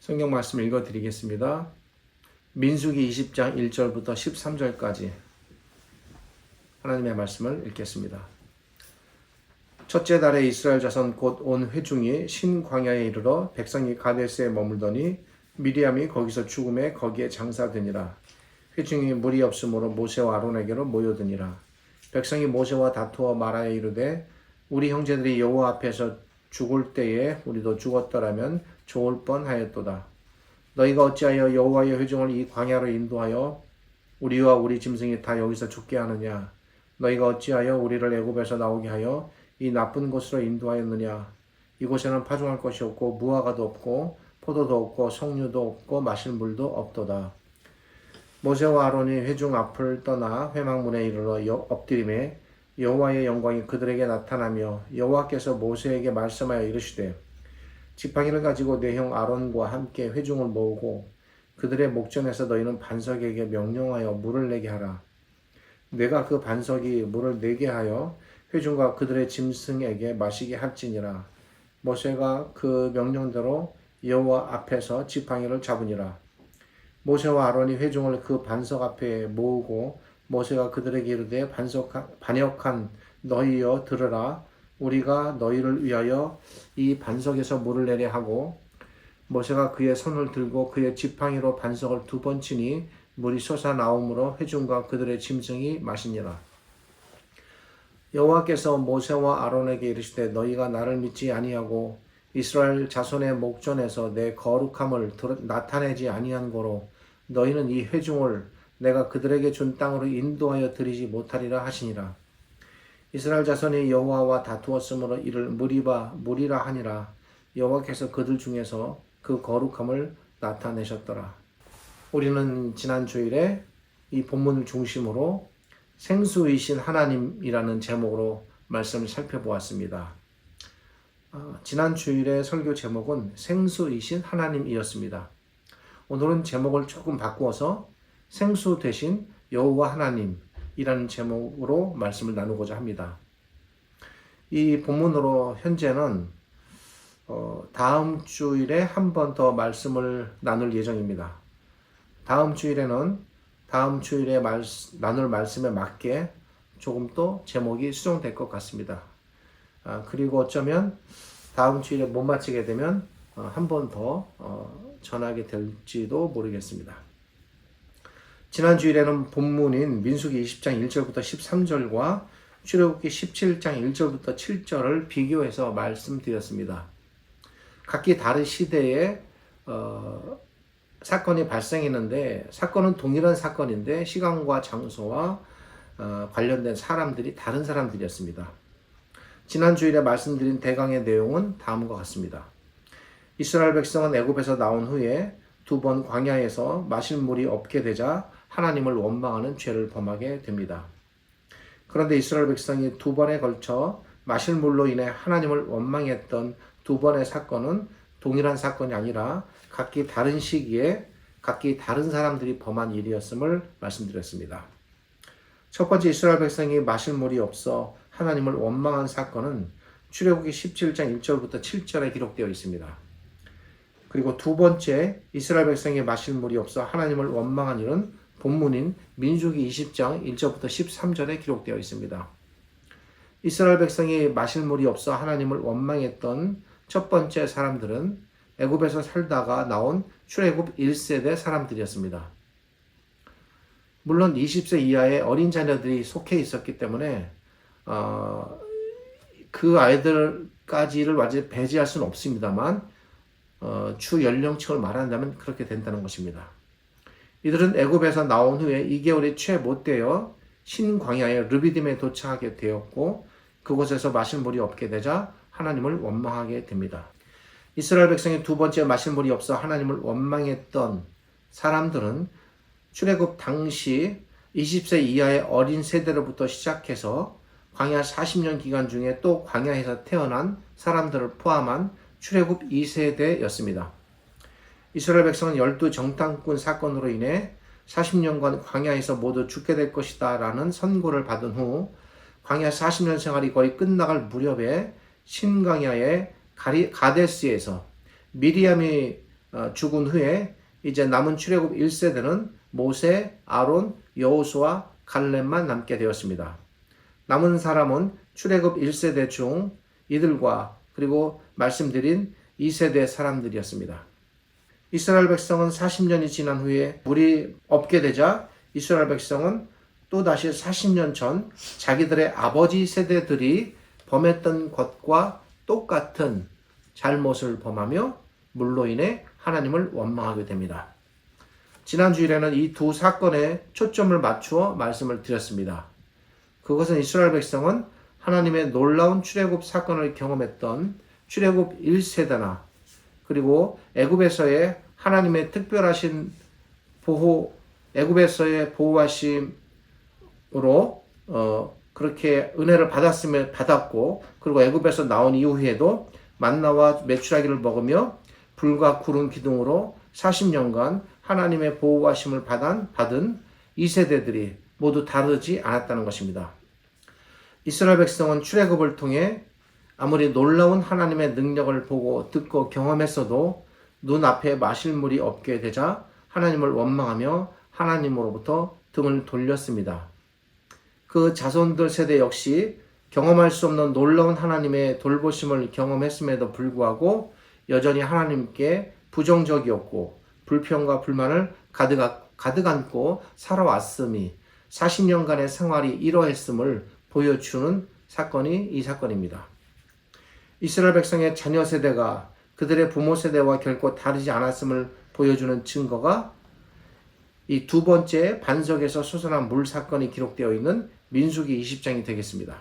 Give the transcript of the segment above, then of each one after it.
성경 말씀 읽어드리겠습니다. 민수기 20장 1절부터 13절까지 하나님의 말씀을 읽겠습니다. 첫째 달에 이스라엘 자손 곧 온 회중이 신광야에 이르러 백성이 가데스에 머물더니 미리암이 거기서 죽음에 거기에 장사되니라. 회중이 물이 없으므로 모세와 아론에게로 모여드니라. 백성이 모세와 다투어 말하여 이르되 우리 형제들이 여호와 앞에서 죽을 때에 우리도 죽었더라면 좋을 뻔하였도다. 너희가 어찌하여 여호와의 회중을 이 광야로 인도하여 우리와 우리 짐승이 다 여기서 죽게 하느냐? 너희가 어찌하여 우리를 애굽에서 나오게 하여 이 나쁜 곳으로 인도하였느냐? 이곳에는 파종할 것이 없고 무화과도 없고 포도도 없고 석류도 없고 마실 물도 없도다. 모세와 아론이 회중 앞을 떠나 회막문에 이르러 엎드림에 여호와의 영광이 그들에게 나타나며 여호와께서 모세에게 말씀하여 이르시되 지팡이를 가지고 내 형 아론과 함께 회중을 모으고 그들의 목전에서 너희는 반석에게 명령하여 물을 내게 하라. 내가 그 반석이 물을 내게 하여 회중과 그들의 짐승에게 마시게 할지니라. 모세가 그 명령대로 여호와 앞에서 지팡이를 잡으니라. 모세와 아론이 회중을 그 반석 앞에 모으고 모세가 그들에게 이르되 반역한 너희여 들으라. 우리가 너희를 위하여 이 반석에서 물을 내려 하고 모세가 그의 손을 들고 그의 지팡이로 반석을 2번 치니 물이 솟아나오므로 회중과 그들의 짐승이 마시니라. 여호와께서 모세와 아론에게 이르시되 너희가 나를 믿지 아니하고 이스라엘 자손의 목전에서 내 거룩함을 나타내지 아니한 고로 너희는 이 회중을 내가 그들에게 준 땅으로 인도하여 드리지 못하리라 하시니라. 이스라엘 자손이 여호와와 다투었으므로 이를 무리라 하니라. 여호와께서 그들 중에서 그 거룩함을 나타내셨더라. 우리는 지난 주일에 이 본문을 중심으로 생수이신 하나님이라는 제목으로 말씀을 살펴보았습니다. 지난 주일의 설교 제목은 생수이신 하나님이었습니다. 오늘은 제목을 조금 바꾸어서 생수 대신 여호와 하나님이라는 제목으로 말씀을 나누고자 합니다. 이 본문으로 현재는 다음 주일에 한 번 더 말씀을 나눌 예정입니다. 다음 주일에는 다음 주일에 나눌 말씀에 맞게 조금 또 제목이 수정될 것 같습니다. 그리고 어쩌면 다음 주일에 못 마치게 되면 한 번 더 전하게 될지도 모르겠습니다. 지난 주일에는 본문인 민수기 20장 1절부터 13절과 출애굽기 17장 1절부터 7절을 비교해서 말씀드렸습니다. 각기 다른 시대에 사건이 발생했는데 사건은 동일한 사건인데 시간과 장소와 관련된 사람들이 다른 사람들이었습니다. 지난 주일에 말씀드린 대강의 내용은 다음과 같습니다. 이스라엘 백성은 애굽에서 나온 후에 2번 광야에서 마실 물이 없게 되자 하나님을 원망하는 죄를 범하게 됩니다. 그런데 이스라엘 백성이 2번에 걸쳐 마실 물로 인해 하나님을 원망했던 2번의 사건은 동일한 사건이 아니라 각기 다른 시기에 각기 다른 사람들이 범한 일이었음을 말씀드렸습니다. 첫 번째 이스라엘 백성이 마실 물이 없어 하나님을 원망한 사건은 출애굽기 17장 1절부터 7절에 기록되어 있습니다. 그리고 두 번째 이스라엘 백성이 마실 물이 없어 하나님을 원망한 일은 본문인 민수기 20장 1절부터 13절에 기록되어 있습니다. 이스라엘 백성이 마실 물이 없어 하나님을 원망했던 첫 번째 사람들은 애굽에서 살다가 나온 출애굽 1세대 사람들이었습니다. 물론 20세 이하의 어린 자녀들이 속해 있었기 때문에 그 아이들까지를 완전히 배제할 수는 없습니다만 주 연령층을 말한다면 그렇게 된다는 것입니다. 이들은 애굽에서 나온 후에 2개월이 채 못 되어 신광야의 르비딤에 도착하게 되었고 그곳에서 마실 물이 없게 되자 하나님을 원망하게 됩니다. 이스라엘 백성이 두 번째 마실 물이 없어 하나님을 원망했던 사람들은 출애굽 당시 20세 이하의 어린 세대로부터 시작해서 광야 40년 기간 중에 또 광야에서 태어난 사람들을 포함한 출애굽 2세대였습니다. 이스라엘 백성은 12정탐꾼 사건으로 인해 40년간 광야에서 모두 죽게 될 것이다 라는 선고를 받은 후 광야 40년 생활이 거의 끝나갈 무렵에 신광야의 가데스에서 미리암이 죽은 후에 이제 남은 출애굽 1세대는 모세, 아론, 여호수아, 갈렙만 남게 되었습니다. 남은 사람은 출애굽 1세대 중 이들과 그리고 말씀드린 2세대 사람들이었습니다. 이스라엘 백성은 40년이 지난 후에 물이 없게 되자 이스라엘 백성은 또다시 40년 전 자기들의 아버지 세대들이 범했던 것과 똑같은 잘못을 범하며 물로 인해 하나님을 원망하게 됩니다. 지난 주일에는 이 두 사건에 초점을 맞추어 말씀을 드렸습니다. 그것은 이스라엘 백성은 하나님의 놀라운 출애굽 사건을 경험했던 출애굽 1세대나 그리고 애굽에서의 하나님의 특별하신 애굽에서의 보호하심으로 그렇게 은혜를 받았고 그리고 애굽에서 나온 이후에도 만나와 메추라기를 먹으며 불과 구름 기둥으로 40년간 하나님의 보호하심을 받은 이 세대들이 모두 다르지 않았다는 것입니다. 이스라엘 백성은 출애굽을 통해 아무리 놀라운 하나님의 능력을 보고 듣고 경험했어도 눈앞에 마실 물이 없게 되자 하나님을 원망하며 하나님으로부터 등을 돌렸습니다. 그 자손들 세대 역시 경험할 수 없는 놀라운 하나님의 돌보심을 경험했음에도 불구하고 여전히 하나님께 부정적이었고 불평과 불만을 가득 안고 살아왔음이 40년간의 생활이 이러했음을 보여주는 사건이 이 사건입니다. 이스라엘 백성의 자녀 세대가 그들의 부모 세대와 결코 다르지 않았음을 보여주는 증거가 이 두 번째 반석에서 솟아난 물 사건이 기록되어 있는 민수기 20장이 되겠습니다.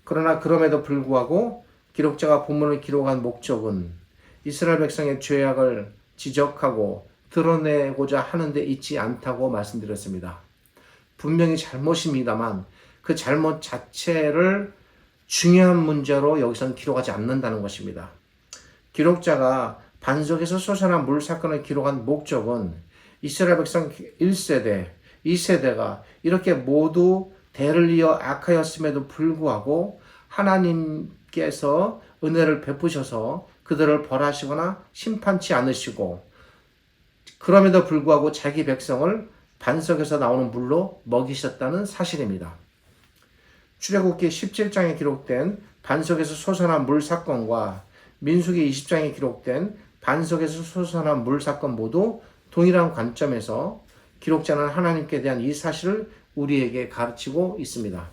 그러나 그럼에도 불구하고 기록자가 본문을 기록한 목적은 이스라엘 백성의 죄악을 지적하고 드러내고자 하는 데 있지 않다고 말씀드렸습니다. 분명히 잘못입니다만 그 잘못 자체를 중요한 문제로 여기서는 기록하지 않는다는 것입니다. 기록자가 반석에서 솟아난 물 사건을 기록한 목적은 이스라엘 백성 1세대, 2세대가 이렇게 모두 대를 이어 악하였음에도 불구하고 하나님께서 은혜를 베푸셔서 그들을 벌하시거나 심판치 않으시고 그럼에도 불구하고 자기 백성을 반석에서 나오는 물로 먹이셨다는 사실입니다. 출애굽기 17장에 기록된 반석에서 솟아난 물 사건과 민수기 20장에 기록된 반석에서 솟아난 물 사건 모두 동일한 관점에서 기록자는 하나님께 대한 이 사실을 우리에게 가르치고 있습니다.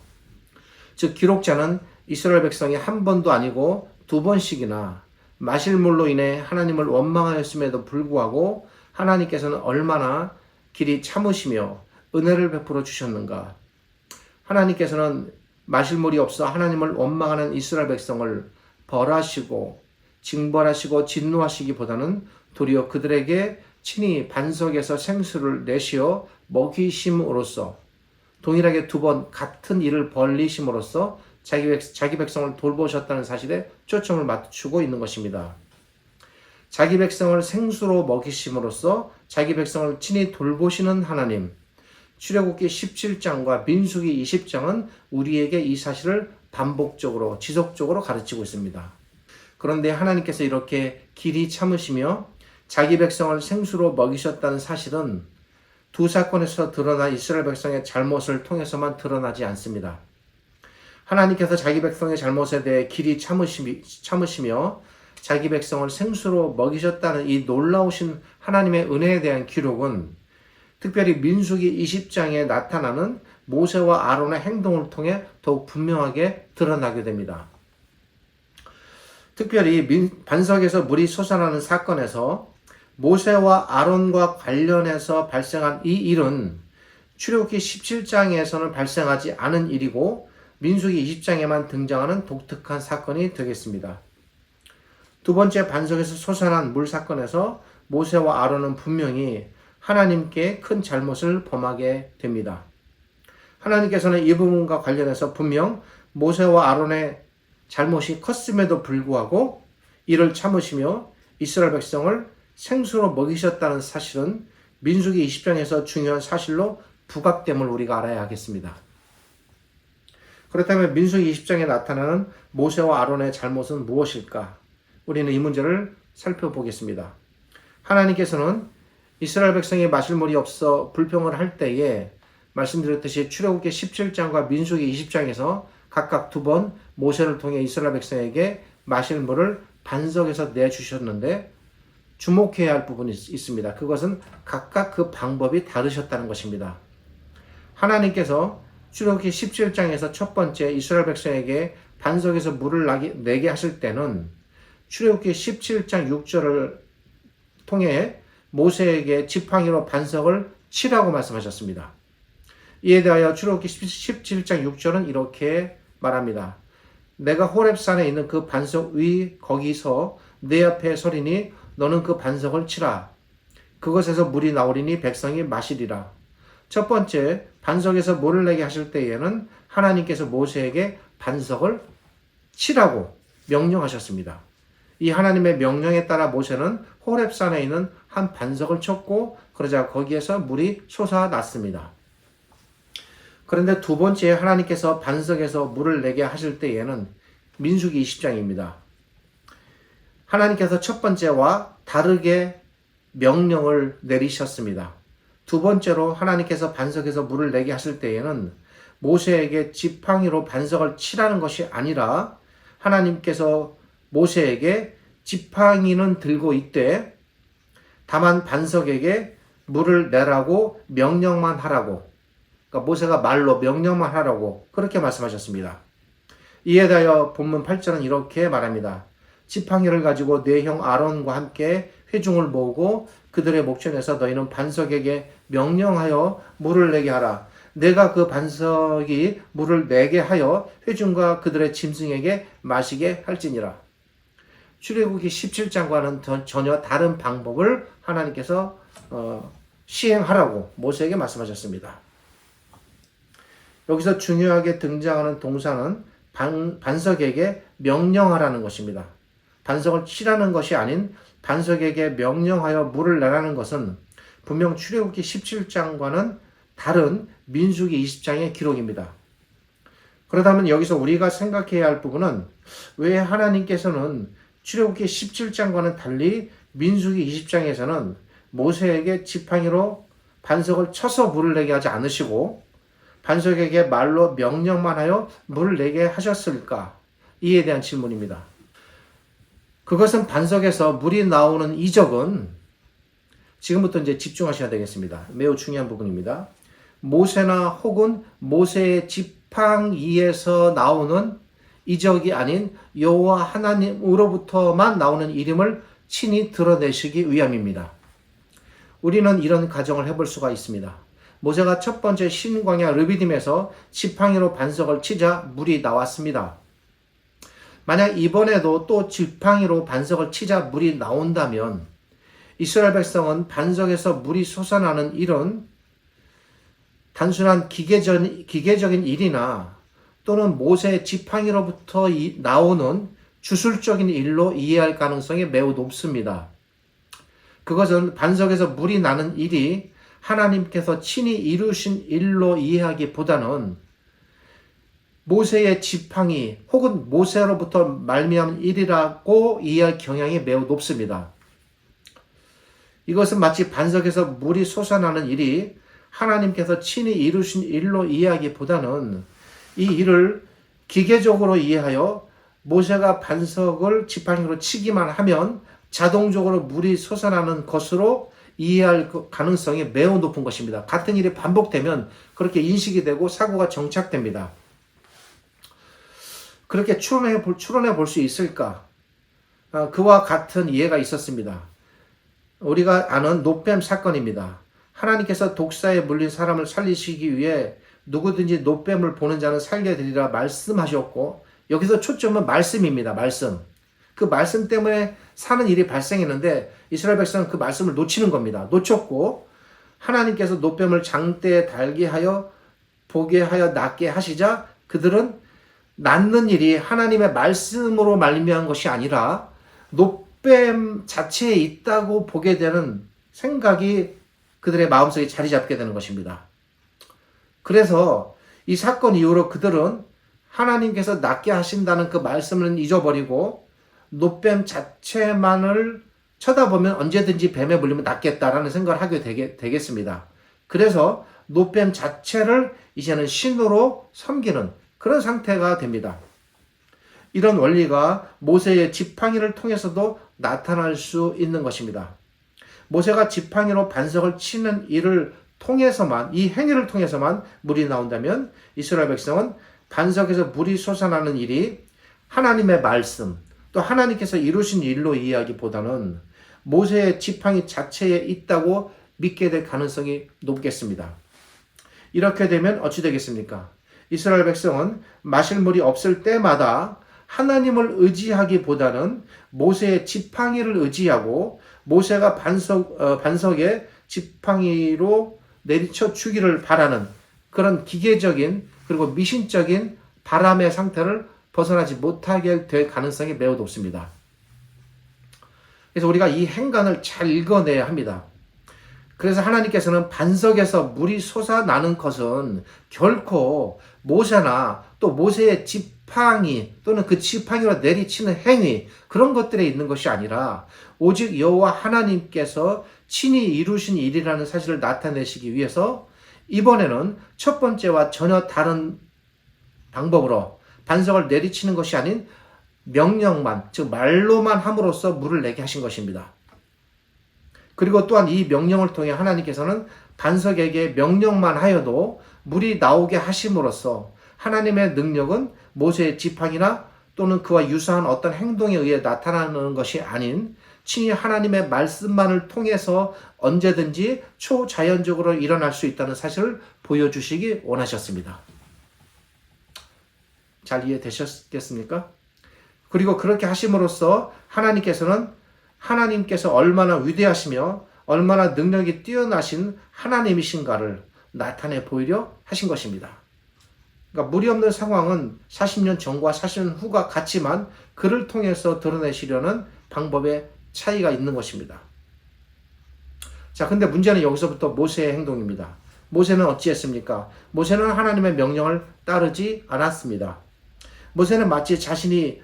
즉 기록자는 이스라엘 백성이 한 번도 아니고 두 번씩이나 마실 물로 인해 하나님을 원망하였음에도 불구하고 하나님께서는 얼마나 길이 참으시며 은혜를 베풀어 주셨는가. 하나님께서는 마실 물이 없어 하나님을 원망하는 이스라엘 백성을 벌하시고 징벌하시고 진노하시기보다는 도리어 그들에게 친히 반석에서 생수를 내시어 먹이심으로써 동일하게 두 번 같은 일을 벌리심으로써 자기 백성을 돌보셨다는 사실에 초점을 맞추고 있는 것입니다. 자기 백성을 생수로 먹이심으로써 자기 백성을 친히 돌보시는 하나님, 출애굽기 17장과 민수기 20장은 우리에게 이 사실을 반복적으로 지속적으로 가르치고 있습니다. 그런데 하나님께서 이렇게 길이 참으시며 자기 백성을 생수로 먹이셨다는 사실은 두 사건에서 드러난 이스라엘 백성의 잘못을 통해서만 드러나지 않습니다. 하나님께서 자기 백성의 잘못에 대해 길이 참으시며 자기 백성을 생수로 먹이셨다는 이 놀라우신 하나님의 은혜에 대한 기록은 특별히 민수기 20장에 나타나는 모세와 아론의 행동을 통해 더욱 분명하게 드러나게 됩니다. 특별히 반석에서 물이 솟아나는 사건에서 모세와 아론과 관련해서 발생한 이 일은 출애굽기 17장에서는 발생하지 않은 일이고 민수기 20장에만 등장하는 독특한 사건이 되겠습니다. 두 번째 반석에서 솟아난 물 사건에서 모세와 아론은 분명히 하나님께 큰 잘못을 범하게 됩니다. 하나님께서는 이 부분과 관련해서 분명 모세와 아론의 잘못이 컸음에도 불구하고 이를 참으시며 이스라엘 백성을 생수로 먹이셨다는 사실은 민수기 20장에서 중요한 사실로 부각됨을 우리가 알아야 하겠습니다. 그렇다면 민수기 20장에 나타나는 모세와 아론의 잘못은 무엇일까? 우리는 이 문제를 살펴보겠습니다. 하나님께서는 이스라엘 백성이 마실 물이 없어 불평을 할 때에 말씀드렸듯이 출애굽기 17장과 민수기 20장에서 각각 2번 모세를 통해 이스라엘 백성에게 마실 물을 반석에서 내주셨는데 주목해야 할 부분이 있습니다. 그것은 각각 그 방법이 다르셨다는 것입니다. 하나님께서 출애굽기 17장에서 첫 번째 이스라엘 백성에게 반석에서 물을 내게 하실 때는 출애굽기 17장 6절을 통해 모세에게 지팡이로 반석을 치라고 말씀하셨습니다. 이에 대하여 출애굽기 17장 6절은 이렇게 말합니다. 내가 호렙산에 있는 그 반석 위 거기서 내 앞에 서리니 너는 그 반석을 치라. 그것에서 물이 나오리니 백성이 마시리라. 첫 번째 반석에서 물을 내게 하실 때에는 하나님께서 모세에게 반석을 치라고 명령하셨습니다. 이 하나님의 명령에 따라 모세는 호렙산에 있는 한 반석을 쳤고 그러자 거기에서 물이 솟아났습니다. 그런데 두 번째 하나님께서 반석에서 물을 내게 하실 때에는 민수기 20장입니다. 하나님께서 첫 번째와 다르게 명령을 내리셨습니다. 두 번째로 하나님께서 반석에서 물을 내게 하실 때에는 모세에게 지팡이로 반석을 치라는 것이 아니라 하나님께서 모세에게 지팡이는 들고 있되 다만 반석에게 물을 내라고 명령만 하라고, 그러니까 모세가 말로 명령만 하라고 그렇게 말씀하셨습니다. 이에 대하여 본문 8절은 이렇게 말합니다. 지팡이를 가지고 네 형 아론과 함께 회중을 모으고 그들의 목전에서 너희는 반석에게 명령하여 물을 내게 하라. 내가 그 반석이 물을 내게 하여 회중과 그들의 짐승에게 마시게 할지니라. 출애굽기 17장과는 전혀 다른 방법을 하나님께서 시행하라고 모세에게 말씀하셨습니다. 여기서 중요하게 등장하는 동사는 반석에게 명령하라는 것입니다. 반석을 치라는 것이 아닌 반석에게 명령하여 물을 내라는 것은 분명 출애굽기 17장과는 다른 민수기 20장의 기록입니다. 그렇다면 여기서 우리가 생각해야 할 부분은 왜 하나님께서는 출애굽기 17장과는 달리 민수기 20장에서는 모세에게 지팡이로 반석을 쳐서 물을 내게 하지 않으시고 반석에게 말로 명령만 하여 물을 내게 하셨을까? 이에 대한 질문입니다. 그것은 반석에서 물이 나오는 이적은 지금부터 이제 집중하셔야 되겠습니다. 매우 중요한 부분입니다. 모세나 혹은 모세의 지팡이에서 나오는 이적이 아닌 여호와 하나님으로부터만 나오는 이름을 친히 드러내시기 위함입니다. 우리는 이런 가정을 해볼 수가 있습니다. 모세가 첫 번째 신광야 르비딤에서 지팡이로 반석을 치자 물이 나왔습니다. 만약 이번에도 또 지팡이로 반석을 치자 물이 나온다면 이스라엘 백성은 반석에서 물이 솟아나는 일은 단순한 기계적인 일이나 또는 모세의 지팡이로부터 나오는 주술적인 일로 이해할 가능성이 매우 높습니다. 그것은 반석에서 물이 나는 일이 하나님께서 친히 이루신 일로 이해하기보다는 모세의 지팡이 혹은 모세로부터 말미암은 일이라고 이해할 경향이 매우 높습니다. 이것은 마치 반석에서 물이 솟아나는 일이 하나님께서 친히 이루신 일로 이해하기보다는 이 일을 기계적으로 이해하여 모세가 반석을 지팡이로 치기만 하면 자동적으로 물이 솟아나는 것으로 이해할 가능성이 매우 높은 것입니다. 같은 일이 반복되면 그렇게 인식이 되고 사고가 정착됩니다. 그렇게 추론해 볼 수 있을까? 그와 같은 이해가 있었습니다. 우리가 아는 놋뱀 사건입니다. 하나님께서 독사에 물린 사람을 살리시기 위해 누구든지 놋뱀을 보는 자는 살게 되리라 말씀하셨고 여기서 초점은 말씀입니다. 말씀. 그 말씀 때문에 사는 일이 발생했는데 이스라엘 백성은 그 말씀을 놓치는 겁니다. 놓쳤고 하나님께서 놋뱀을 장대에 달게 하여 보게 하여 낫게 하시자 그들은 낫는 일이 하나님의 말씀으로 말미암은 것이 아니라 놋뱀 자체에 있다고 보게 되는 생각이 그들의 마음속에 자리 잡게 되는 것입니다. 그래서 이 사건 이후로 그들은 하나님께서 낫게 하신다는 그 말씀을 잊어버리고 놋뱀 자체만을 쳐다보면 언제든지 뱀에 물리면 낫겠다라는 생각을 하게 되겠습니다. 그래서 노뱀 자체를 이제는 신으로 섬기는 그런 상태가 됩니다. 이런 원리가 모세의 지팡이를 통해서도 나타날 수 있는 것입니다. 모세가 지팡이로 반석을 치는 일을 통해서만, 이 행위를 통해서만 물이 나온다면 이스라엘 백성은 반석에서 물이 솟아나는 일이 하나님의 말씀, 또 하나님께서 이루신 일로 이해하기보다는 모세의 지팡이 자체에 있다고 믿게 될 가능성이 높겠습니다. 이렇게 되면 어찌 되겠습니까? 이스라엘 백성은 마실 물이 없을 때마다 하나님을 의지하기보다는 모세의 지팡이를 의지하고 모세가 반석에 지팡이로 내리쳐 주기를 바라는 그런 기계적인 그리고 미신적인 바람의 상태를 벗어나지 못하게 될 가능성이 매우 높습니다. 그래서 우리가 이 행간을 잘 읽어내야 합니다. 그래서 하나님께서는 반석에서 물이 솟아나는 것은 결코 모세나 또 모세의 지팡이 또는 그 지팡이로 내리치는 행위 그런 것들에 있는 것이 아니라 오직 여호와 하나님께서 친히 이루신 일이라는 사실을 나타내시기 위해서 이번에는 첫 번째와 전혀 다른 방법으로 반석을 내리치는 것이 아닌 명령만, 즉 말로만 함으로써 물을 내게 하신 것입니다. 그리고 또한 이 명령을 통해 하나님께서는 반석에게 명령만 하여도 물이 나오게 하심으로써 하나님의 능력은 모세의 지팡이나 또는 그와 유사한 어떤 행동에 의해 나타나는 것이 아닌 친히 하나님의 말씀만을 통해서 언제든지 초자연적으로 일어날 수 있다는 사실을 보여주시기 원하셨습니다. 잘 이해되셨겠습니까? 그리고 그렇게 하심으로써 하나님께서 얼마나 위대하시며 얼마나 능력이 뛰어나신 하나님이신가를 나타내 보이려 하신 것입니다. 그러니까 물이 없는 상황은 40년 전과 40년 후가 같지만 그를 통해서 드러내시려는 방법의 차이가 있는 것입니다. 자, 근데 문제는 여기서부터 모세의 행동입니다. 모세는 어찌했습니까? 모세는 하나님의 명령을 따르지 않았습니다. 모세는 마치 자신이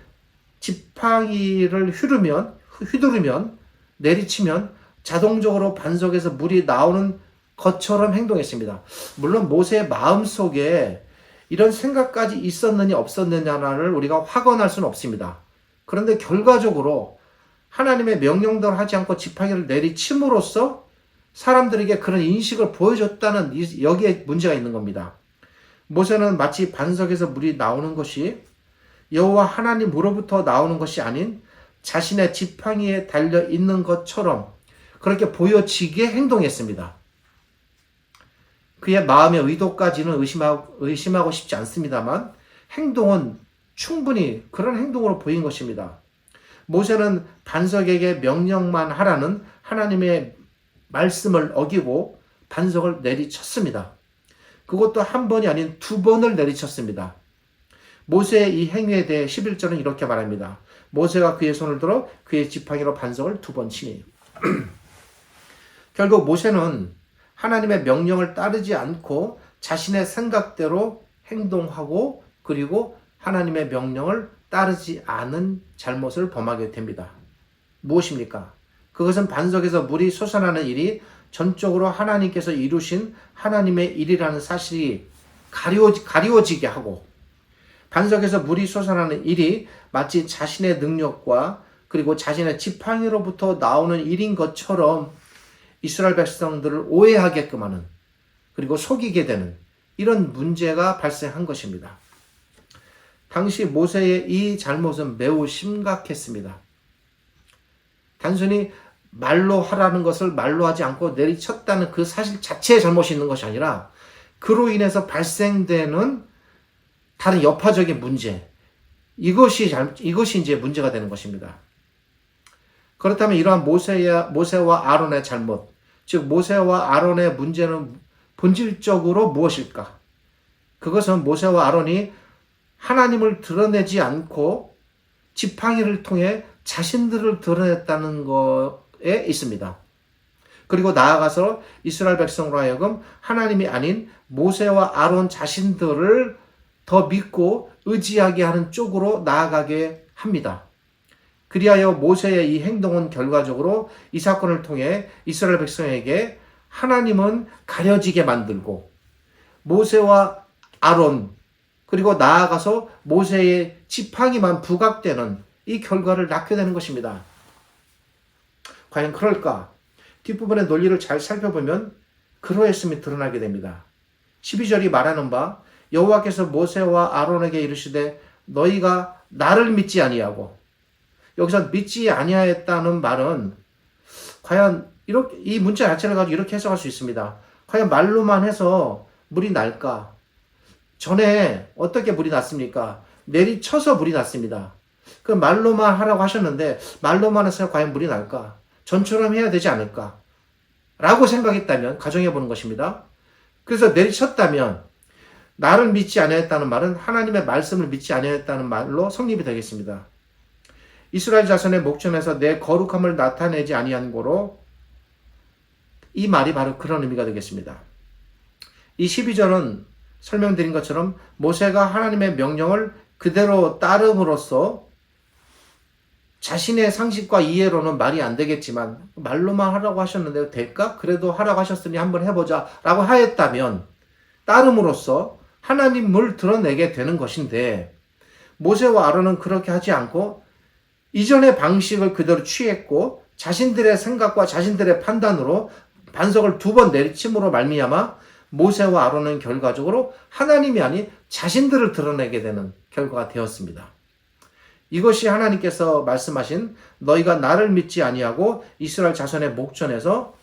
지팡이를 휘두르면 내리치면 자동적으로 반석에서 물이 나오는 것처럼 행동했습니다. 물론 모세의 마음속에 이런 생각까지 있었느냐 없었느냐를 우리가 확언할 수는 없습니다. 그런데 결과적으로 하나님의 명령대로 하지 않고 지팡이를 내리침으로써 사람들에게 그런 인식을 보여줬다는 여기에 문제가 있는 겁니다. 모세는 마치 반석에서 물이 나오는 것이 여호와 하나님으로부터 나오는 것이 아닌 자신의 지팡이에 달려 있는 것처럼 그렇게 보여지게 행동했습니다. 그의 마음의 의도까지는 의심하고 싶지 않습니다만 행동은 충분히 그런 행동으로 보인 것입니다. 모세는 반석에게 명령만 하라는 하나님의 말씀을 어기고 반석을 내리쳤습니다. 그것도 한 번이 아닌 두 번을 내리쳤습니다. 모세의 이 행위에 대해 11절은 이렇게 말합니다. 모세가 그의 손을 들어 그의 지팡이로 반석을 두 번 치니. 결국 모세는 하나님의 명령을 따르지 않고 자신의 생각대로 행동하고 그리고 하나님의 명령을 따르지 않은 잘못을 범하게 됩니다. 무엇입니까? 그것은 반석에서 물이 솟아나는 일이 전적으로 하나님께서 이루신 하나님의 일이라는 사실이 가리워지게 하고 반석에서 물이 솟아나는 일이 마치 자신의 능력과 그리고 자신의 지팡이로부터 나오는 일인 것처럼 이스라엘 백성들을 오해하게끔 하는 그리고 속이게 되는 이런 문제가 발생한 것입니다. 당시 모세의 이 잘못은 매우 심각했습니다. 단순히 말로 하라는 것을 말로 하지 않고 내리쳤다는 그 사실 자체에 잘못이 있는 것이 아니라 그로 인해서 발생되는 다른 여파적인 문제, 이것이 이제 문제가 되는 것입니다. 그렇다면 이러한 모세와 아론의 잘못, 즉 모세와 아론의 문제는 본질적으로 무엇일까? 그것은 모세와 아론이 하나님을 드러내지 않고 지팡이를 통해 자신들을 드러냈다는 것에 있습니다. 그리고 나아가서 이스라엘 백성으로 하여금 하나님이 아닌 모세와 아론 자신들을 더 믿고 의지하게 하는 쪽으로 나아가게 합니다. 그리하여 모세의 이 행동은 결과적으로 이 사건을 통해 이스라엘 백성에게 하나님은 가려지게 만들고 모세와 아론 그리고 나아가서 모세의 지팡이만 부각되는 이 결과를 낳게 되는 것입니다. 과연 그럴까? 뒷부분의 논리를 잘 살펴보면 그러했음이 드러나게 됩니다. 12절이 말하는 바 여호와께서 모세와 아론에게 이르시되 너희가 나를 믿지 아니하고, 여기서 믿지 아니하였다는 말은 과연 이렇게 이 문자 자체를 가지고 이렇게 해석할 수 있습니다. 과연 말로만 해서 물이 날까? 전에 어떻게 물이 났습니까? 내리쳐서 물이 났습니다. 그 말로만 하라고 하셨는데 말로만 해서 과연 물이 날까? 전처럼 해야 되지 않을까? 라고 생각했다면 가정해 보는 것입니다. 그래서 내리쳤다면 나를 믿지 아니하였다는 말은 하나님의 말씀을 믿지 아니하였다는 말로 성립이 되겠습니다. 이스라엘 자손의 목전에서 내 거룩함을 나타내지 아니한 고로 이 말이 바로 그런 의미가 되겠습니다. 이 12절은 설명드린 것처럼 모세가 하나님의 명령을 그대로 따름으로써 자신의 상식과 이해로는 말이 안 되겠지만 말로만 하라고 하셨는데 될까? 그래도 하라고 하셨으니 한번 해보자 라고 하였다면 따름으로써 하나님을 드러내게 되는 것인데, 모세와 아론은 그렇게 하지 않고 이전의 방식을 그대로 취했고 자신들의 생각과 자신들의 판단으로 반석을 2번 내리침으로 말미암아 모세와 아론은 결과적으로 하나님이 아닌 자신들을 드러내게 되는 결과가 되었습니다. 이것이 하나님께서 말씀하신 너희가 나를 믿지 아니하고 이스라엘 자손의 목전에서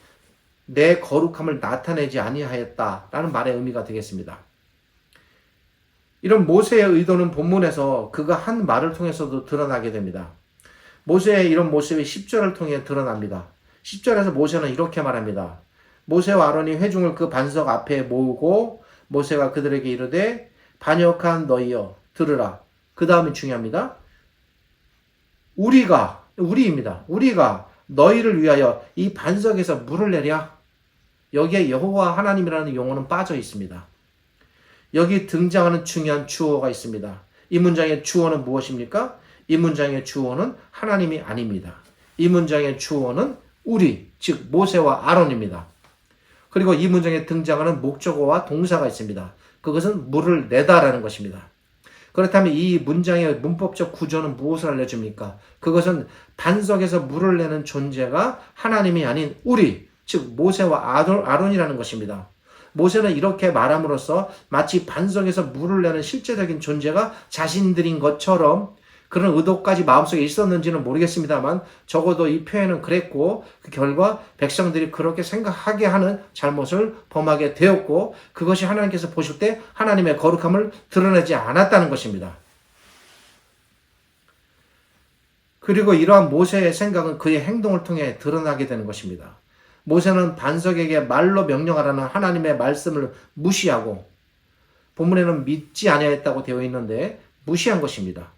내 거룩함을 나타내지 아니하였다라는 말의 의미가 되겠습니다. 이런 모세의 의도는 본문에서 그가 한 말을 통해서도 드러나게 됩니다. 모세의 이런 모습이 10절을 통해 드러납니다. 10절에서 모세는 이렇게 말합니다. 모세와 아론이 회중을 그 반석 앞에 모으고 모세가 그들에게 이르되 반역한 너희여 들으라. 그 다음이 중요합니다. 우리입니다. 우리가 너희를 위하여 이 반석에서 물을 내랴. 여기에 여호와 하나님이라는 용어는 빠져 있습니다. 여기 등장하는 중요한 주어가 있습니다. 이 문장의 주어는 무엇입니까? 이 문장의 주어는 하나님이 아닙니다. 이 문장의 주어는 우리, 즉 모세와 아론입니다. 그리고 이 문장에 등장하는 목적어와 동사가 있습니다. 그것은 물을 내다라는 것입니다. 그렇다면 이 문장의 문법적 구조는 무엇을 알려줍니까? 그것은 반석에서 물을 내는 존재가 하나님이 아닌 우리, 즉 모세와 아론이라는 것입니다. 모세는 이렇게 말함으로써 마치 반석에서 물을 내는 실제적인 존재가 자신들인 것처럼, 그런 의도까지 마음속에 있었는지는 모르겠습니다만 적어도 이 표현은 그랬고, 그 결과 백성들이 그렇게 생각하게 하는 잘못을 범하게 되었고, 그것이 하나님께서 보실 때 하나님의 거룩함을 드러내지 않았다는 것입니다. 그리고 이러한 모세의 생각은 그의 행동을 통해 드러나게 되는 것입니다. 모세는 반석에게 말로 명령하라는 하나님의 말씀을 무시하고, 본문에는 믿지 아니하였다고 되어 있는데 무시한 것입니다.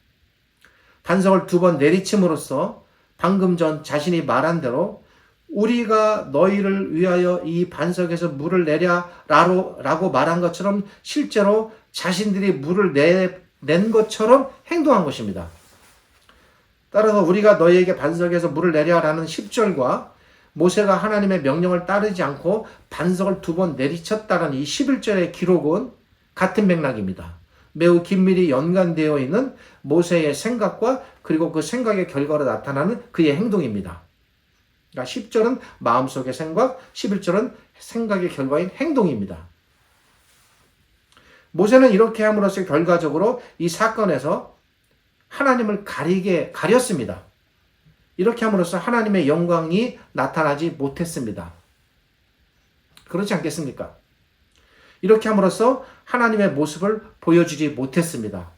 반석을 2번 내리침으로써 방금 전 자신이 말한 대로 우리가 너희를 위하여 이 반석에서 물을 내랴 라고 말한 것처럼 실제로 자신들이 물을 낸 것처럼 행동한 것입니다. 따라서 우리가 너희에게 반석에서 물을 내랴 라는 10절과 모세가 하나님의 명령을 따르지 않고 반석을 2번 내리쳤다는 이 11절의 기록은 같은 맥락입니다. 매우 긴밀히 연관되어 있는 모세의 생각과 그리고 그 생각의 결과로 나타나는 그의 행동입니다. 그러니까 10절은 마음속의 생각, 11절은 생각의 결과인 행동입니다. 모세는 이렇게 함으로써 결과적으로 이 사건에서 하나님을 가렸습니다. 이렇게 함으로써 하나님의 영광이 나타나지 못했습니다. 그렇지 않겠습니까? 이렇게 함으로써 하나님의 모습을 보여주지 못했습니다.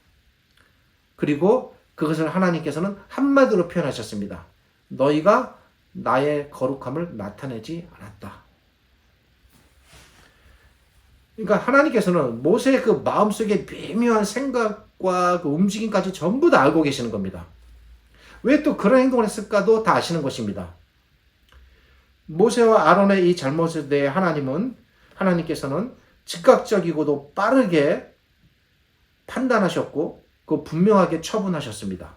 그리고 그것을 하나님께서는 한마디로 표현하셨습니다. 너희가 나의 거룩함을 나타내지 않았다. 그러니까 하나님께서는 모세의 그 마음속의 미묘한 생각과 그 움직임까지 전부 다 알고 계시는 겁니다. 왜 또 그런 행동을 했을까도 다 아시는 것입니다. 모세와 아론의 이 잘못에 대해 하나님께서는 즉각적이고도 빠르게 판단하셨고 그 분명하게 처분하셨습니다.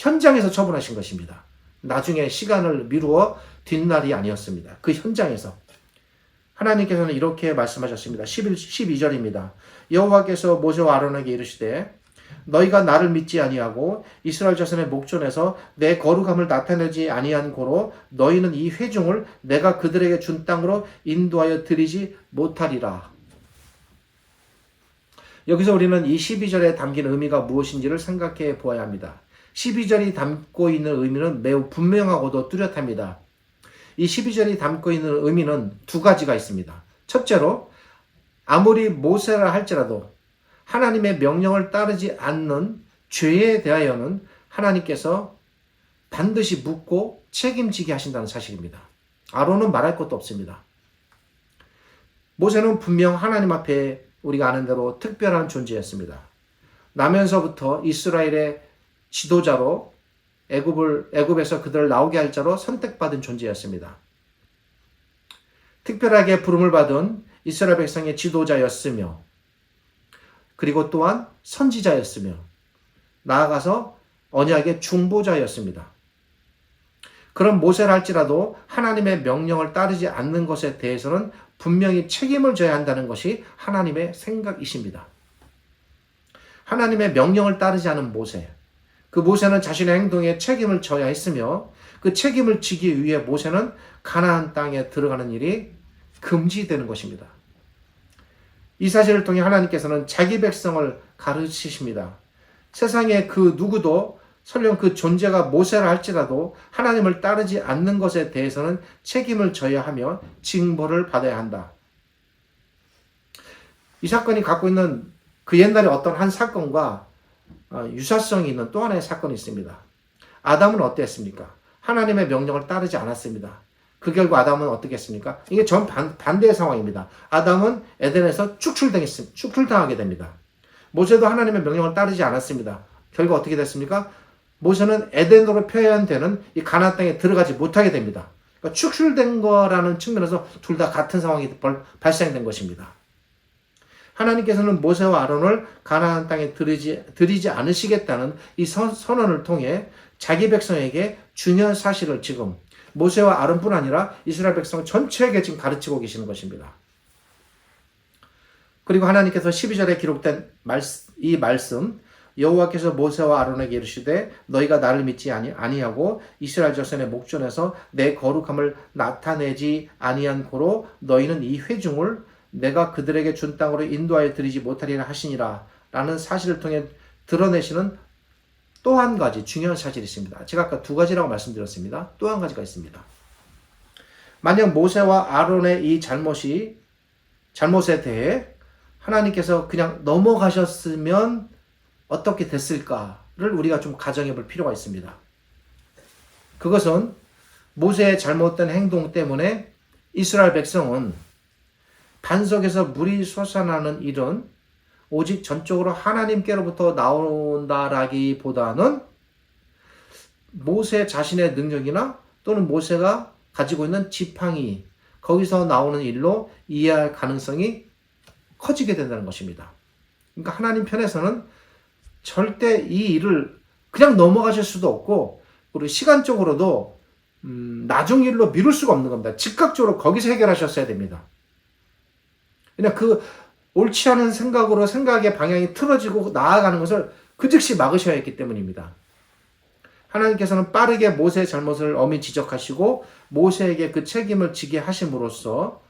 현장에서 처분하신 것입니다. 나중에 시간을 미루어 뒷날이 아니었습니다. 그 현장에서. 하나님께서는 이렇게 말씀하셨습니다. 12절입니다. 여호와께서 모세와 아론에게 이르시되 너희가 나를 믿지 아니하고 이스라엘 자손의 목전에서 내 거룩함을 나타내지 아니한 고로 너희는 이 회중을 내가 그들에게 준 땅으로 인도하여 드리지 못하리라. 여기서 우리는 이 12절에 담긴 의미가 무엇인지를 생각해 보아야 합니다. 12절이 담고 있는 의미는 매우 분명하고도 뚜렷합니다. 이 12절이 담고 있는 의미는 두 가지가 있습니다. 첫째로 아무리 모세라 할지라도 하나님의 명령을 따르지 않는 죄에 대하여는 하나님께서 반드시 묻고 책임지게 하신다는 사실입니다. 아론은 말할 것도 없습니다. 모세는 분명 하나님 앞에 우리가 아는 대로 특별한 존재였습니다. 나면서부터 이스라엘의 지도자로 애굽에서 그들을 나오게 할 자로 선택받은 존재였습니다. 특별하게 부름을 받은 이스라엘 백성의 지도자였으며 그리고 또한 선지자였으며 나아가서 언약의 중보자였습니다. 그런 모세를 할지라도 하나님의 명령을 따르지 않는 것에 대해서는 분명히 책임을 져야 한다는 것이 하나님의 생각이십니다. 하나님의 명령을 따르지 않은 모세, 그 모세는 자신의 행동에 책임을 져야 했으며 그 책임을 지기 위해 모세는 가나안 땅에 들어가는 일이 금지되는 것입니다. 이 사실을 통해 하나님께서는 자기 백성을 가르치십니다. 세상에 그 누구도 설령 그 존재가 모세라 할지라도 하나님을 따르지 않는 것에 대해서는 책임을 져야 하며 징벌을 받아야 한다. 이 사건이 갖고 있는 그 옛날에 어떤 한 사건과 유사성이 있는 또 하나의 사건이 있습니다. 아담은 어땠습니까? 하나님의 명령을 따르지 않았습니다. 그 결과 아담은 어떻게 했습니까? 이게 전 반대의 상황입니다. 아담은 에덴에서 축출당하게 됩니다. 모세도 하나님의 명령을 따르지 않았습니다. 결과 어떻게 됐습니까? 모세는 에덴으로 표현되는 이 가나안 땅에 들어가지 못하게 됩니다. 그러니까 축출된 거라는 측면에서 둘 다 같은 상황이 발생된 것입니다. 하나님께서는 모세와 아론을 가나안 땅에 들이지 않으시겠다는 이 선언을 통해 자기 백성에게 중요한 사실을 지금 모세와 아론뿐 아니라 이스라엘 백성 전체에게 지금 가르치고 계시는 것입니다. 그리고 하나님께서 12절에 기록된 이 말씀, 여호와께서 모세와 아론에게 이르시되 너희가 나를 믿지 아니하고 이스라엘 자손의 목전에서 내 거룩함을 나타내지 아니한 고로 너희는 이 회중을 내가 그들에게 준 땅으로 인도하여 드리지 못하리라 하시니라 라는 사실을 통해 드러내시는 또 한 가지 중요한 사실이 있습니다. 제가 아까 두 가지라고 말씀드렸습니다. 또 한 가지가 있습니다. 만약 모세와 아론의 이 잘못에 대해 하나님께서 그냥 넘어가셨으면 어떻게 됐을까를 우리가 좀 가정해 볼 필요가 있습니다. 그것은 모세의 잘못된 행동 때문에 이스라엘 백성은 반석에서 물이 솟아나는 일은 오직 전적으로 하나님께로부터 나온다라기보다는 모세 자신의 능력이나 또는 모세가 가지고 있는 지팡이, 거기서 나오는 일로 이해할 가능성이 커지게 된다는 것입니다. 그러니까 하나님 편에서는 절대 이 일을 그냥 넘어가실 수도 없고, 그리고 시간적으로도 나중 일로 미룰 수가 없는 겁니다. 즉각적으로 거기서 해결하셨어야 됩니다. 그냥 그 옳지 않은 생각으로 생각의 방향이 틀어지고 나아가는 것을 그 즉시 막으셔야 했기 때문입니다. 하나님께서는 빠르게 모세의 잘못을 엄히 지적하시고 모세에게 그 책임을 지게 하심으로써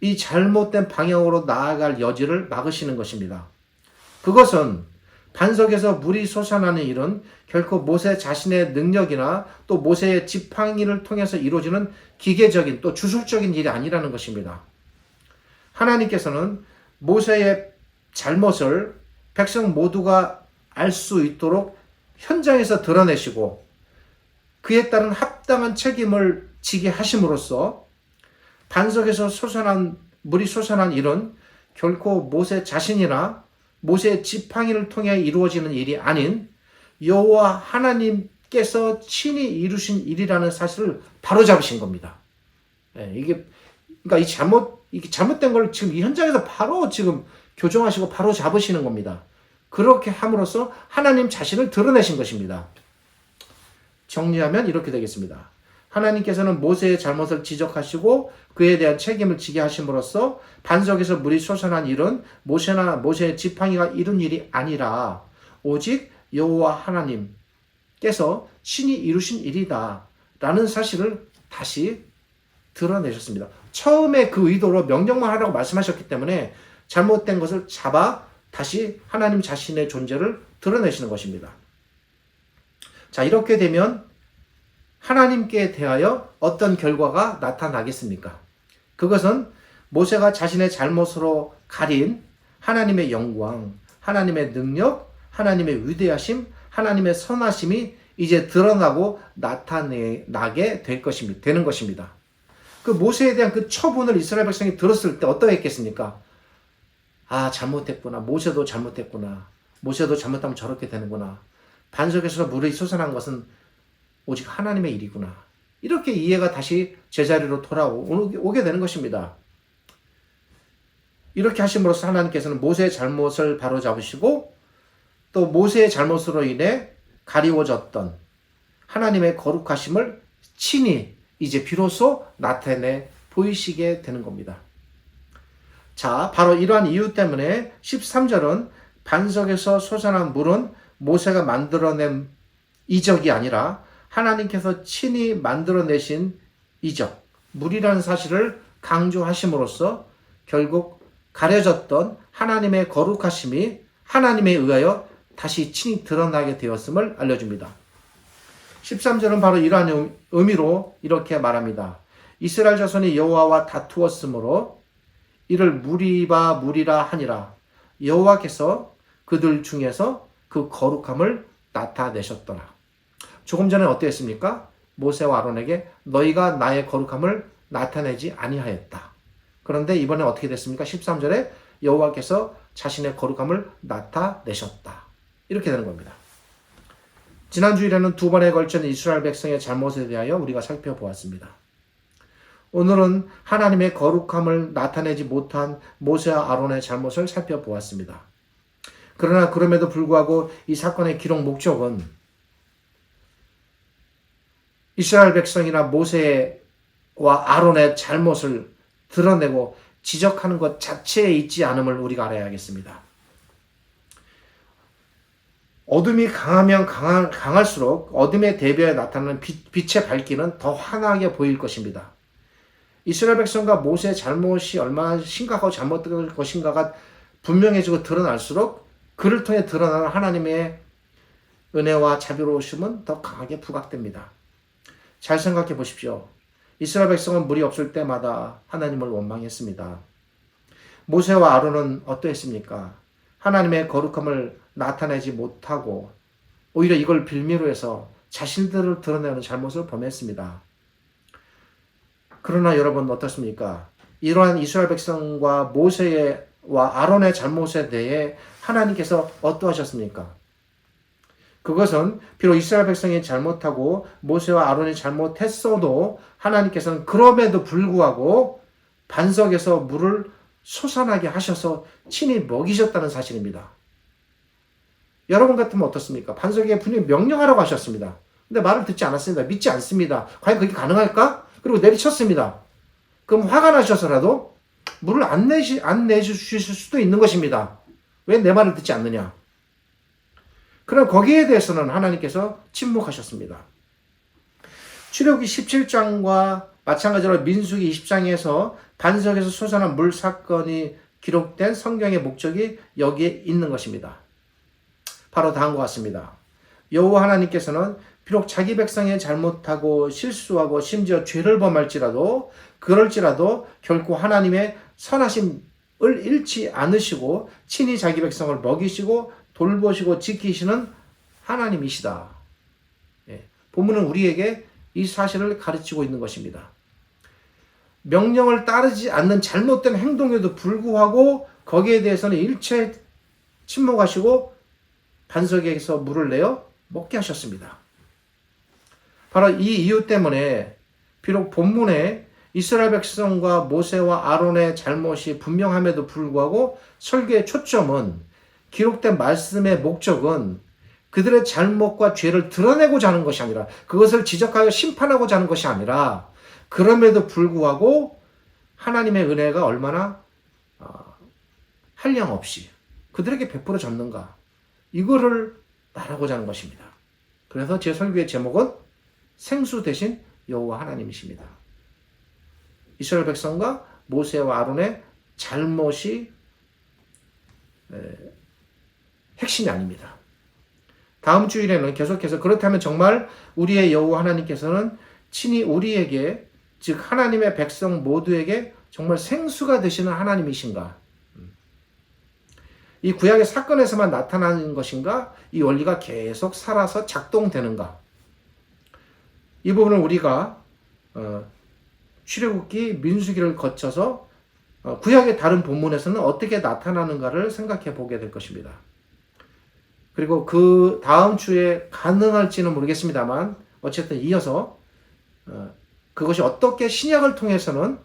이 잘못된 방향으로 나아갈 여지를 막으시는 것입니다. 그것은 반석에서 물이 솟아나는 일은 결코 모세 자신의 능력이나 또 모세의 지팡이를 통해서 이루어지는 기계적인 또 주술적인 일이 아니라는 것입니다. 하나님께서는 모세의 잘못을 백성 모두가 알 수 있도록 현장에서 드러내시고 그에 따른 합당한 책임을 지게 하심으로써 반석에서 물이 솟아난 일은 결코 모세 자신이나 모세의 지팡이를 통해 이루어지는 일이 아닌 여호와 하나님께서 친히 이루신 일이라는 사실을 바로잡으신 겁니다. 그러니까 이게 잘못된 걸 지금 이 현장에서 바로 지금 교정하시고 바로 잡으시는 겁니다. 그렇게 함으로써 하나님 자신을 드러내신 것입니다. 정리하면 이렇게 되겠습니다. 하나님께서는 모세의 잘못을 지적하시고 그에 대한 책임을 지게 하심으로써 반석에서 물이 솟아난 일은 모세나 모세의 지팡이가 이룬 일이 아니라 오직 여호와 하나님께서 신이 이루신 일이다 라는 사실을 다시 드러내셨습니다. 처음에 그 의도로 명령만 하라고 말씀하셨기 때문에 잘못된 것을 잡아 다시 하나님 자신의 존재를 드러내시는 것입니다. 자, 이렇게 되면 하나님께 대하여 어떤 결과가 나타나겠습니까? 그것은 모세가 자신의 잘못으로 가린 하나님의 영광, 하나님의 능력, 하나님의 위대하심, 하나님의 선하심이 이제 드러나고 나타나게 되는 것입니다. 그 모세에 대한 그 처분을 이스라엘 백성이 들었을 때 어떠했겠습니까? 아, 잘못했구나. 모세도 잘못했구나. 모세도 잘못하면 저렇게 되는구나. 반석에서 물이 솟아난 것은 오직 하나님의 일이구나. 이렇게 이해가 다시 제자리로 돌아오게 되는 것입니다. 이렇게 하심으로써 하나님께서는 모세의 잘못을 바로잡으시고 또 모세의 잘못으로 인해 가리워졌던 하나님의 거룩하심을 친히 이제 비로소 나타내 보이시게 되는 겁니다. 자, 바로 이러한 이유 때문에 13절은 반석에서 솟아난 물은 모세가 만들어낸 이적이 아니라 하나님께서 친히 만들어내신 이적, 물이라는 사실을 강조하심으로써 결국 가려졌던 하나님의 거룩하심이 하나님에 의하여 다시 친히 드러나게 되었음을 알려줍니다. 13절은 바로 이러한 의미로 이렇게 말합니다. 이스라엘 자손이 여호와와 다투었으므로 이를 무리라 하니라. 여호와께서 그들 중에서 그 거룩함을 나타내셨더라. 조금 전에 어땠습니까? 모세와 아론에게 너희가 나의 거룩함을 나타내지 아니하였다. 그런데 이번에 어떻게 됐습니까? 13절에 여호와께서 자신의 거룩함을 나타내셨다. 이렇게 되는 겁니다. 지난 주일에는 두 번에 걸친 이스라엘 백성의 잘못에 대하여 우리가 살펴보았습니다. 오늘은 하나님의 거룩함을 나타내지 못한 모세와 아론의 잘못을 살펴보았습니다. 그러나 그럼에도 불구하고 이 사건의 기록 목적은 이스라엘 백성이나 모세와 아론의 잘못을 드러내고 지적하는 것 자체에 있지 않음을 우리가 알아야겠습니다. 어둠이 강하면 강할수록 어둠의 대비에 나타나는 빛의 밝기는 더 환하게 보일 것입니다. 이스라엘 백성과 모세의 잘못이 얼마나 심각하고 잘못된 것인가가 분명해지고 드러날수록 그를 통해 드러나는 하나님의 은혜와 자비로우심은 더 강하게 부각됩니다. 잘 생각해 보십시오. 이스라엘 백성은 물이 없을 때마다 하나님을 원망했습니다. 모세와 아론은 어떠했습니까? 하나님의 거룩함을 나타내지 못하고 오히려 이걸 빌미로 해서 자신들을 드러내는 잘못을 범했습니다. 그러나 여러분 어떻습니까? 이러한 이스라엘 백성과 모세와 아론의 잘못에 대해 하나님께서 어떠하셨습니까? 그것은 비록 이스라엘 백성이 잘못하고 모세와 아론이 잘못했어도 하나님께서는 그럼에도 불구하고 반석에서 물을 솟아나게 하셔서 친히 먹이셨다는 사실입니다. 여러분 같으면 어떻습니까? 반석에 분명히 명령하라고 하셨습니다. 근데 말을 듣지 않았습니다. 믿지 않습니다. 과연 그게 가능할까? 그리고 내리쳤습니다. 그럼 화가 나셔서라도 물을 안 내주실 수도 있는 것입니다. 왜 내 말을 듣지 않느냐? 그럼 거기에 대해서는 하나님께서 침묵하셨습니다. 출애굽기 17장과 마찬가지로 민수기 20장에서 반석에서 솟아난 물 사건이 기록된 성경의 목적이 여기에 있는 것입니다. 바로 다음과 같습니다. 여호와 하나님께서는 비록 자기 백성이 잘못하고 실수하고 심지어 죄를 범할지라도 그럴지라도 결코 하나님의 선하심을 잃지 않으시고 친히 자기 백성을 먹이시고 돌보시고 지키시는 하나님이시다. 본문은 우리에게 이 사실을 가르치고 있는 것입니다. 명령을 따르지 않는 잘못된 행동에도 불구하고 거기에 대해서는 일체 침묵하시고 반석에서 물을 내어 먹게 하셨습니다. 바로 이 이유 때문에 비록 본문에 이스라엘 백성과 모세와 아론의 잘못이 분명함에도 불구하고 설교의 초점은 기록된 말씀의 목적은 그들의 잘못과 죄를 드러내고자 하는 것이 아니라, 그것을 지적하여 심판하고자 하는 것이 아니라, 그럼에도 불구하고 하나님의 은혜가 얼마나 한량없이 그들에게 베풀어졌는가, 이거를 말하고자 하는 것입니다. 그래서 제 설교의 제목은 생수 대신 여호와 하나님이십니다. 이스라엘 백성과 모세와 아론의 잘못이 핵심이 아닙니다. 다음 주일에는 계속해서 그렇다면 정말 우리의 여호와 하나님께서는 친히 우리에게, 즉 하나님의 백성 모두에게 정말 생수가 되시는 하나님이신가? 이 구약의 사건에서만 나타나는 것인가? 이 원리가 계속 살아서 작동되는가? 이 부분을 우리가 출애굽기, 민수기를 거쳐서 구약의 다른 본문에서는 어떻게 나타나는가를 생각해 보게 될 것입니다. 그리고 그 다음 주에 가능할지는 모르겠습니다만 어쨌든 이어서 그것이 어떻게 신약을 통해서는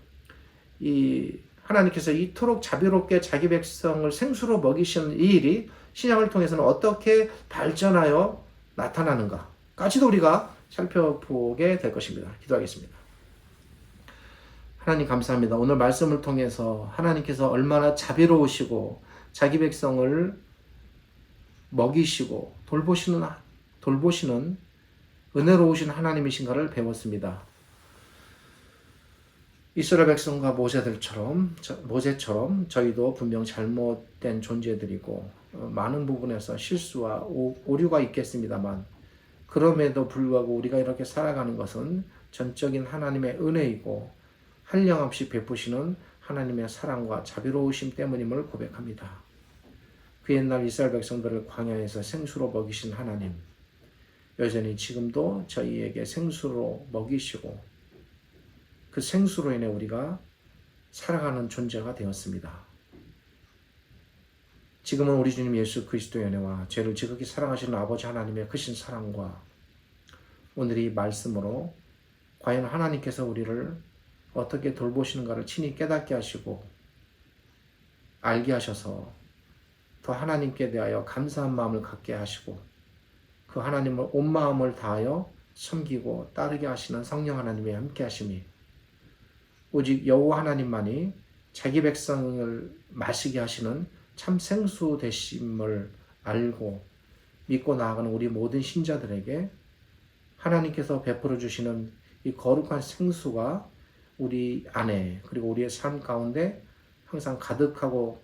이 하나님께서 이토록 자비롭게 자기 백성을 생수로 먹이시는 이 일이 신약을 통해서는 어떻게 발전하여 나타나는가까지도 우리가 살펴보게 될 것입니다. 기도하겠습니다. 하나님 감사합니다. 오늘 말씀을 통해서 하나님께서 얼마나 자비로우시고 자기 백성을 먹이시고 돌보시는 은혜로우신 하나님이신가를 배웠습니다. 이스라엘 백성과 모세처럼 저희도 분명 잘못된 존재들이고 많은 부분에서 실수와 오류가 있겠습니다만, 그럼에도 불구하고 우리가 이렇게 살아가는 것은 전적인 하나님의 은혜이고 한량없이 베푸시는 하나님의 사랑과 자비로우심 때문임을 고백합니다. 그 옛날 이스라엘 백성들을 광야에서 생수로 먹이신 하나님, 여전히 지금도 저희에게 생수로 먹이시고 그 생수로 인해 우리가 살아가는 존재가 되었습니다. 지금은 우리 주님 예수 그리스도의 은혜와 죄를 지극히 사랑하시는 아버지 하나님의 크신 사랑과 오늘 이 말씀으로 과연 하나님께서 우리를 어떻게 돌보시는가를 친히 깨닫게 하시고 알게 하셔서 더 하나님께 대하여 감사한 마음을 갖게 하시고 그 하나님을 온 마음을 다하여 섬기고 따르게 하시는 성령 하나님의 함께 하심이 오직 여호와 하나님만이 자기 백성을 마시게 하시는 참 생수 되심을 알고 믿고 나아가는 우리 모든 신자들에게 하나님께서 베풀어 주시는 이 거룩한 생수가 우리 안에 그리고 우리의 삶 가운데 항상 가득하고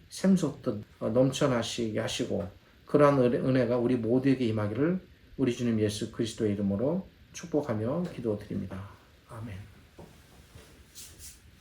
샘솟듯 넘쳐나시게 하시고 그러한 은혜가 우리 모두에게 임하기를 우리 주님 예수 그리스도의 이름으로 축복하며 기도드립니다. 아멘.